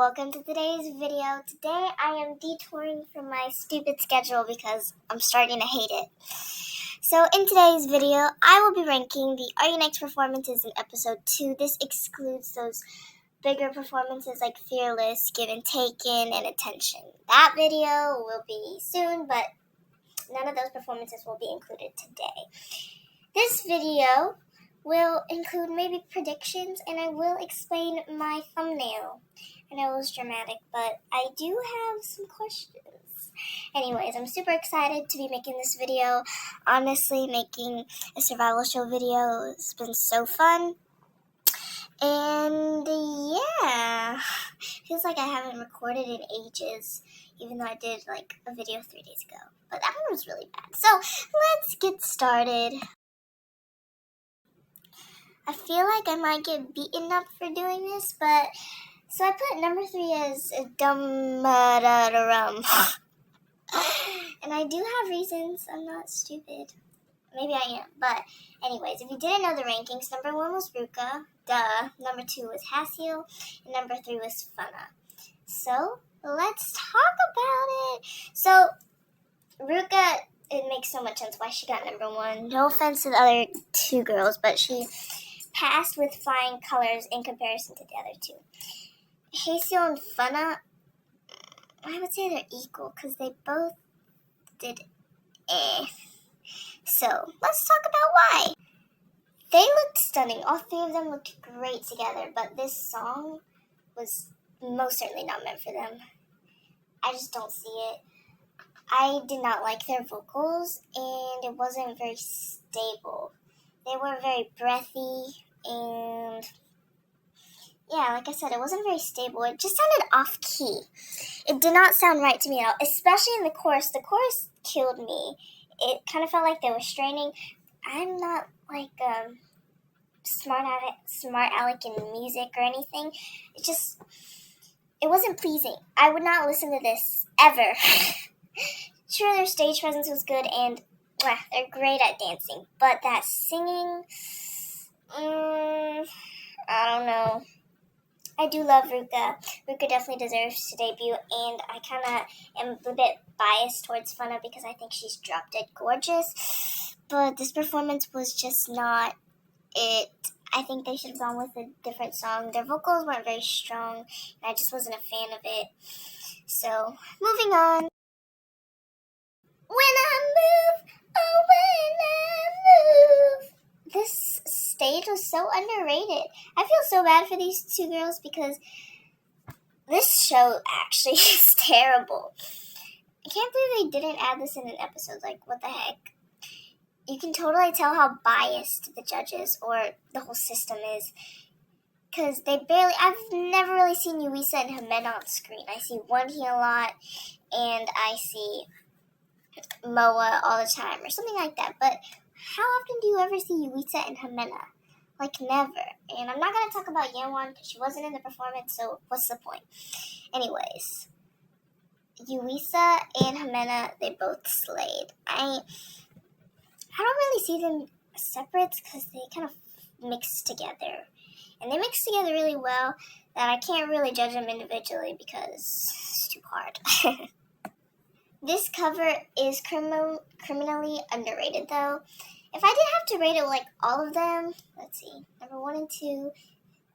welcome to today's video. Today I am detouring from my stupid schedule because I'm starting to hate it. So in today's video, I will be ranking the Are You Next performances in episode 2. This excludes those bigger performances like Fearless, Given Taken, and Attention. That video will be soon, but none of those performances will be included today. This video will include maybe predictions, and I will explain my thumbnail. I know it was dramatic, but I do have some questions. Anyways, I'm super excited to be making this video. Honestly, making a survival show video has been so fun. And yeah, feels like I haven't recorded in ages, even though I did like a video 3 days ago. But that one was really bad. So let's get started. I feel like I might get beaten up for doing this, but so I put number 3 as dum-da-da-rum. And I do have reasons. I'm not stupid. Maybe I am. But anyways, if you didn't know the rankings, number 1 was Ruka. Duh. Number 2 was Hasil. And number 3 was Funna. So let's talk about it. So Ruka, it makes so much sense why she got number 1. No offense to the other 2 girls, but she passed with flying colors in comparison to the other 2. Hasil and Funna, I would say they're equal because they both did So, let's talk about why. They looked stunning. All 3 of them looked great together, but this song was most certainly not meant for them. I just don't see it. I did not like their vocals, and it wasn't very stable. They were very breathy, and yeah, like I said, it wasn't very stable. It just sounded off-key. It did not sound right to me at all, especially in the chorus. The chorus killed me. It kind of felt like they were straining. I'm not like smart aleck in music or anything. It wasn't pleasing. I would not listen to this ever. Sure, their stage presence was good, and they're great at dancing. But that singing, I don't know. I do love Ruka. Ruka definitely deserves to debut, and I kind of am a bit biased towards Funna because I think she's drop dead gorgeous. But this performance was just not it. I think they should have gone with a different song. Their vocals weren't very strong, and I just wasn't a fan of it. So, moving on. When I move, oh, when I move. This stage was so underrated. I feel so bad for these 2 girls because this show actually is terrible. I can't believe they didn't add this in an episode. Like, what the heck? You can totally tell how biased the judges or the whole system is. Because I've never really seen Yuisa and Jimena on screen. I see Wonhee a lot, and I see Moa all the time, or something like that. But how often do you ever see Yuisa and Jimena? Like, never. And I'm not going to talk about Yeonwon because she wasn't in the performance, so what's the point? Anyways, Yuisa and Jimena, they both slayed. I don't really see them separate because they kind of mix together. And they mix together really well that I can't really judge them individually because it's too hard. This cover is criminally underrated, though. If I did have to rate it like all of them, let's see, number 1 and 2,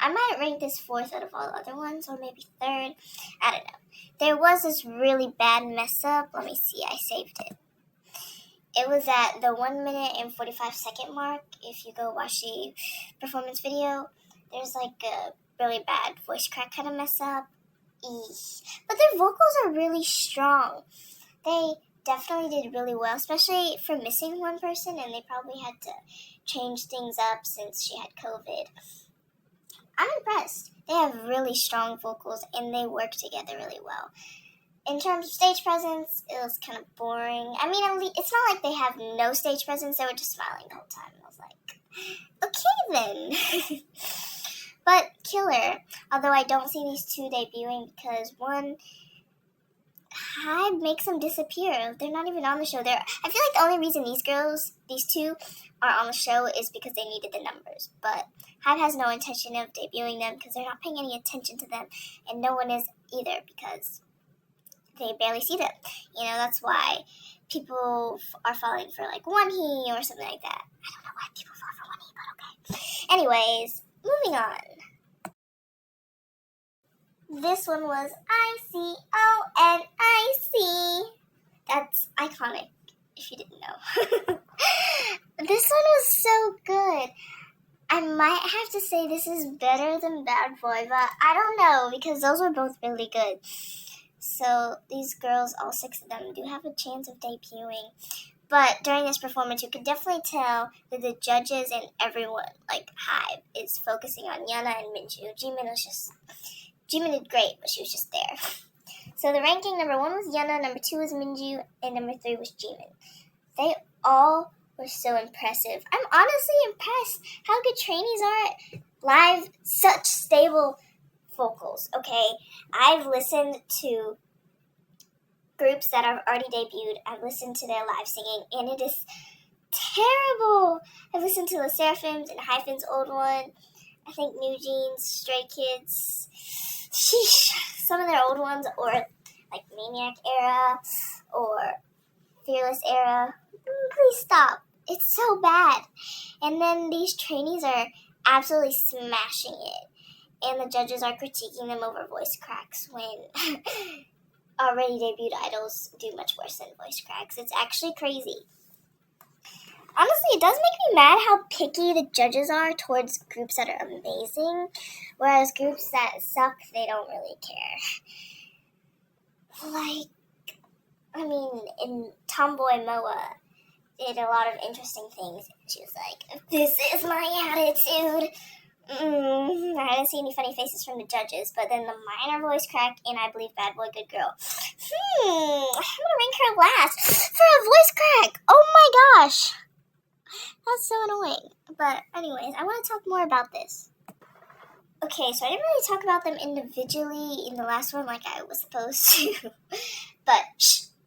I might rank this 4th out of all the other ones, or maybe 3rd. I don't know. There was this really bad mess up. Let me see, I saved it. It was at the 1 minute and 45 second mark. If you go watch the performance video, there's like a really bad voice crack kind of mess up. But their vocals are really strong. They definitely did really well, especially for missing one person, and they probably had to change things up since she had COVID. I'm impressed. They have really strong vocals, and they work together really well. In terms of stage presence, it was kind of boring. I mean, it's not like they have no stage presence. They were just smiling the whole time. I was like, okay then. But killer, although I don't see these 2 debuting because 1, Hybe makes them disappear. They're not even on the show. I feel like the only reason these two, are on the show is because they needed the numbers. But Hybe has no intention of debuting them because they're not paying any attention to them, and no one is either because they barely see them. That's why people are falling for like Wonhee or something like that. I don't know why people fall for Wonhee, but okay. Anyways, moving on. This one was ICONIC. That's iconic, if you didn't know. This one was so good. I might have to say this is better than Bad Boy, but I don't know because those were both really good. So these girls, all 6 of them, do have a chance of debuting. But during this performance, you could definitely tell that the judges and everyone, like Hybe, is focusing on Yuna and Minju. Jimin did great, but she was just there. So the ranking, number 1 was Yuna, number 2 was Minju, and number 3 was Jimin. They all were so impressive. I'm honestly impressed how good trainees are at live, such stable vocals, okay? I've listened to groups that have already debuted. I've listened to their live singing, and it is terrible. I've listened to the Seraphims and Hyphen's old one. I think New Jeans, Stray Kids. Sheesh. Some of their old ones, or like Maniac era, or Fearless era. Please stop. It's so bad. And then these trainees are absolutely smashing it. And the judges are critiquing them over voice cracks when already debuted idols do much worse than voice cracks. It's actually crazy. Honestly, it does make me mad how picky the judges are towards groups that are amazing, whereas groups that suck, they don't really care. In Tomboy Moa did a lot of interesting things. She was like, "This is my attitude." I didn't see any funny faces from the judges, but then the minor voice crack and I believe Bad Boy Good Girl. I'm gonna rank her last for a voice crack. Oh my gosh. That's so annoying. But anyways, I want to talk more about this. Okay, so I didn't really talk about them individually in the last one like I was supposed to. But,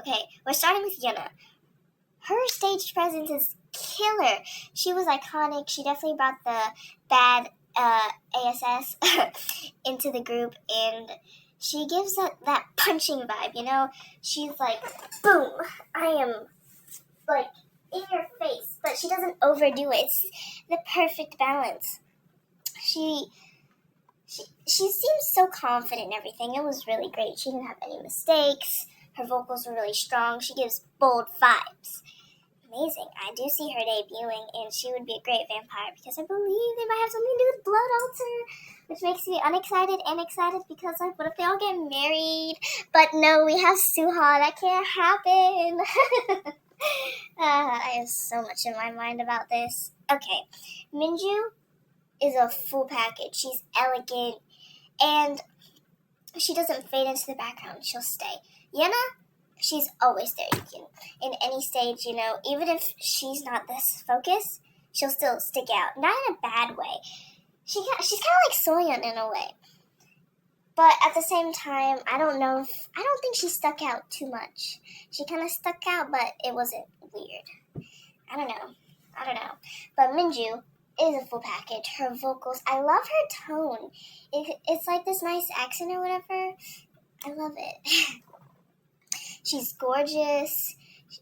okay, we're starting with Yuna. Her stage presence is killer. She was iconic. She definitely brought the bad ASS into the group, and she gives that punching vibe, She's like, boom, I am, like, in your face, but she doesn't overdo it. It's the perfect balance. She seems so confident in everything. It was really great. She didn't have any mistakes. Her vocals were really strong. She gives bold vibes. Amazing. I do see her debuting, and she would be a great vampire because I believe they might have something to do with Blood Altar, which makes me unexcited and excited because, like, what if they all get married? But no, we have Suha. That can't happen. I have so much in my mind about this. Okay, Minju is a full package. She's elegant, and she doesn't fade into the background. She'll stay. Yuna, she's always there. You can, in any stage, even if she's not this focus, she'll still stick out. Not in a bad way. She's kind of like Soyeon in a way. But at the same time, I don't think she stuck out too much. She kind of stuck out, but it wasn't weird. I don't know. But Minju is a full package. Her vocals, I love her tone. It's like this nice accent or whatever. I love it. She's gorgeous.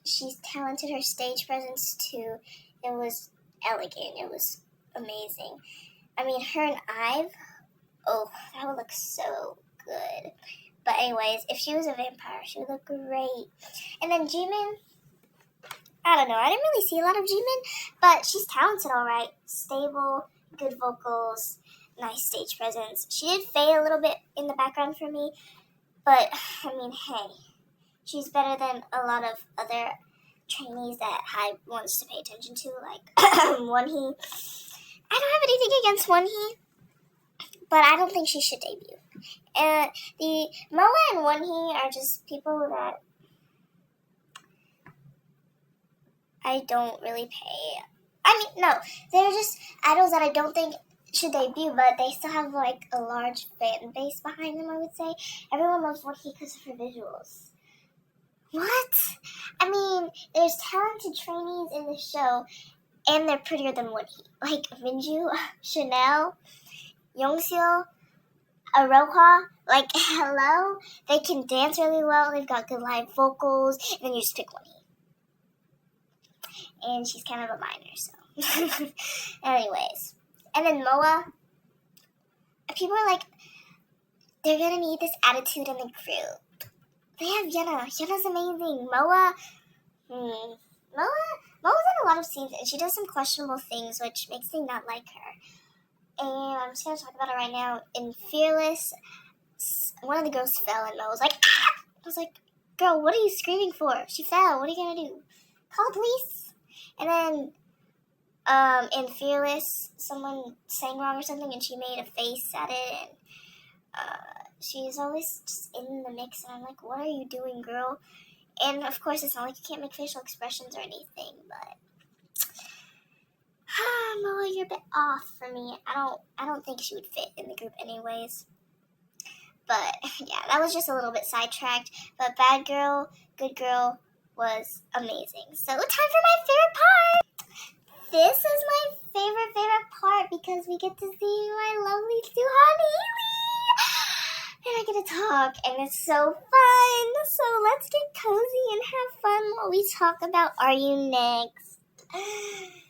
She's talented. Her stage presence, too. It was elegant. It was amazing. Her and Ive, oh, that would look so good. But anyways, if she was a vampire, she would look great. And then Jimin, I don't know. I didn't really see a lot of Jimin, but she's talented, all right. Stable, good vocals, nice stage presence. She did fade a little bit in the background for me, but, hey. She's better than a lot of other trainees that Hybe wants to pay attention to, like Wonhee. I don't have anything against Wonhee, but I don't think she should debut. And the Moa and Wonhee are just people that I don't really pay. No, they're just idols that I don't think should debut, but they still have a large fan base behind them, I would say. Everyone loves Wonhee because of her visuals. What? I mean, there's talented trainees in the show, and they're prettier than Woody. Like Minju, Chanel, Yongseo, Aroha. Like, hello? They can dance really well. They've got good live vocals. And then you just pick one. And she's kind of a minor, so. Anyways. And then Moa. People are like, they're going to need this attitude in the group. They have Yuna. Yuna's amazing. Moa's in a lot of scenes, and she does some questionable things, which makes me not like her. And I'm just going to talk about it right now. In Fearless, one of the girls fell, and Mo was like, ah! I was like, girl, what are you screaming for? She fell. What are you going to do? Call the police? And then in Fearless, someone sang wrong or something, and she made a face at it, and she's always just in the mix, and I'm like, what are you doing, girl? And of course, it's not like you can't make facial expressions or anything, but Moa, you're a bit off for me. I don't think she would fit in the group anyways. But yeah, that was just a little bit sidetracked. But Bad Girl, Good Girl was amazing. So time for my favorite part. This is my favorite part because we get to see my lovely Suhan Haley. And I get to talk, and it's so fun. So let's get cozy and have fun while we talk about Are You Next?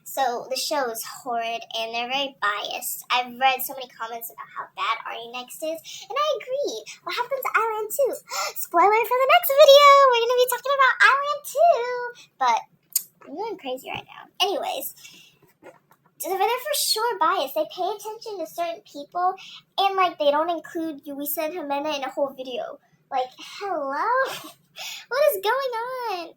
So the show is horrid, and they're very biased. I've read so many comments about how bad Are You Next is, and I agree. What happened to Island 2? Spoiler for the next video! We're going to be talking about Island 2! But I'm going crazy right now. Anyways, they're for sure biased. They pay attention to certain people, and like they don't include Yuisa and Himena in a whole video. Like, hello? What is going on?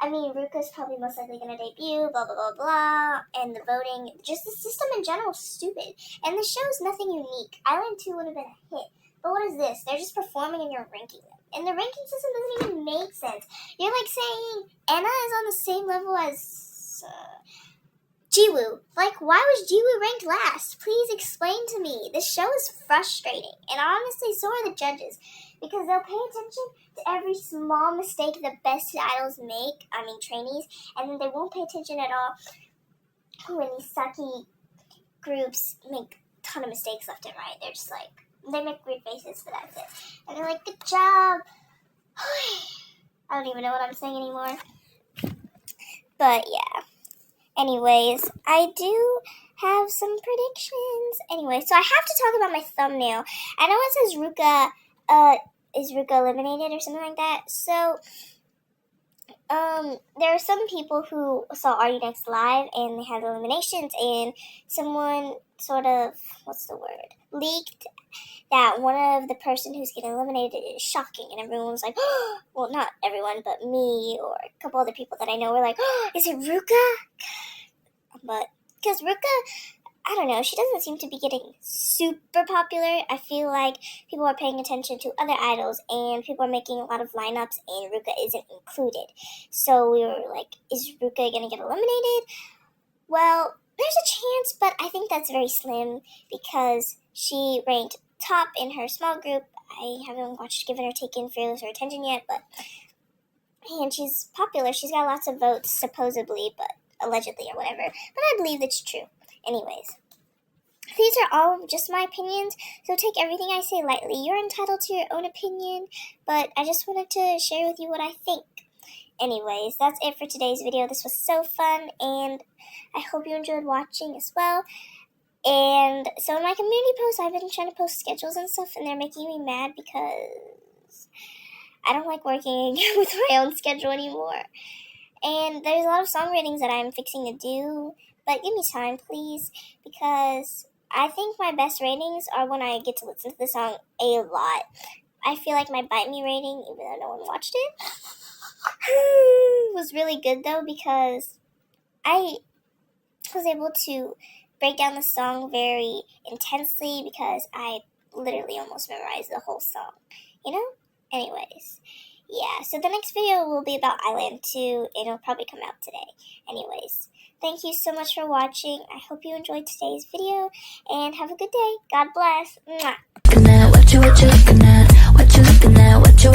I mean, Ruka's probably most likely going to debut, blah, blah, blah, blah, and the voting, just the system in general is stupid. And the show's nothing unique. Island 2 would have been a hit. But what is this? They're just performing and you're ranking them. And the ranking system doesn't even make sense. You're like saying Anna is on the same level as Jiwoo. Like, why was Jiwoo ranked last? Please explain to me. This show is frustrating. And honestly, so are the judges. Because they'll pay attention to every small mistake the best idols make, trainees, and then they won't pay attention at all when these sucky groups make a ton of mistakes left and right. They're just like, they make weird faces, but that's it. And they're like, good job. I don't even know what I'm saying anymore. But yeah. Anyways, I do have some predictions. Anyway, so I have to talk about my thumbnail. I know it says Ruka, is Ruka eliminated or something like that? So, there are some people who saw Are You Next live and they had eliminations, and someone sort of, leaked that one of the person who's getting eliminated is shocking, and everyone was like, oh, well, not everyone, but me or a couple other people that I know were like, oh, is it Ruka? But, because Ruka, I don't know, she doesn't seem to be getting super popular. I feel like people are paying attention to other idols, and people are making a lot of lineups, and Ruka isn't included. So we were like, is Ruka going to get eliminated? Well, there's a chance, but I think that's very slim, because she ranked top in her small group. I haven't watched Given or Taken Fearless or Attention yet, and she's popular. She's got lots of votes, supposedly, but allegedly or whatever. But I believe it's true. Anyways, these are all just my opinions, so take everything I say lightly. You're entitled to your own opinion, but I just wanted to share with you what I think. Anyways, that's it for today's video. This was so fun, and I hope you enjoyed watching as well. And so in my community posts, I've been trying to post schedules and stuff, and they're making me mad because I don't like working with my own schedule anymore. And there's a lot of song ratings that I'm fixing to do, but give me time, please, because I think my best ratings are when I get to listen to the song a lot. I feel like my Bite Me rating, even though no one watched it, was really good, though, because I was able to break down the song very intensely because I literally almost memorized the whole song, you know? Anyways, yeah, so the next video will be about Island 2, and it'll probably come out today. Anyways, thank you so much for watching. I hope you enjoyed today's video, and have a good day. God bless. Mwah. What you looking at? What you looking at? What you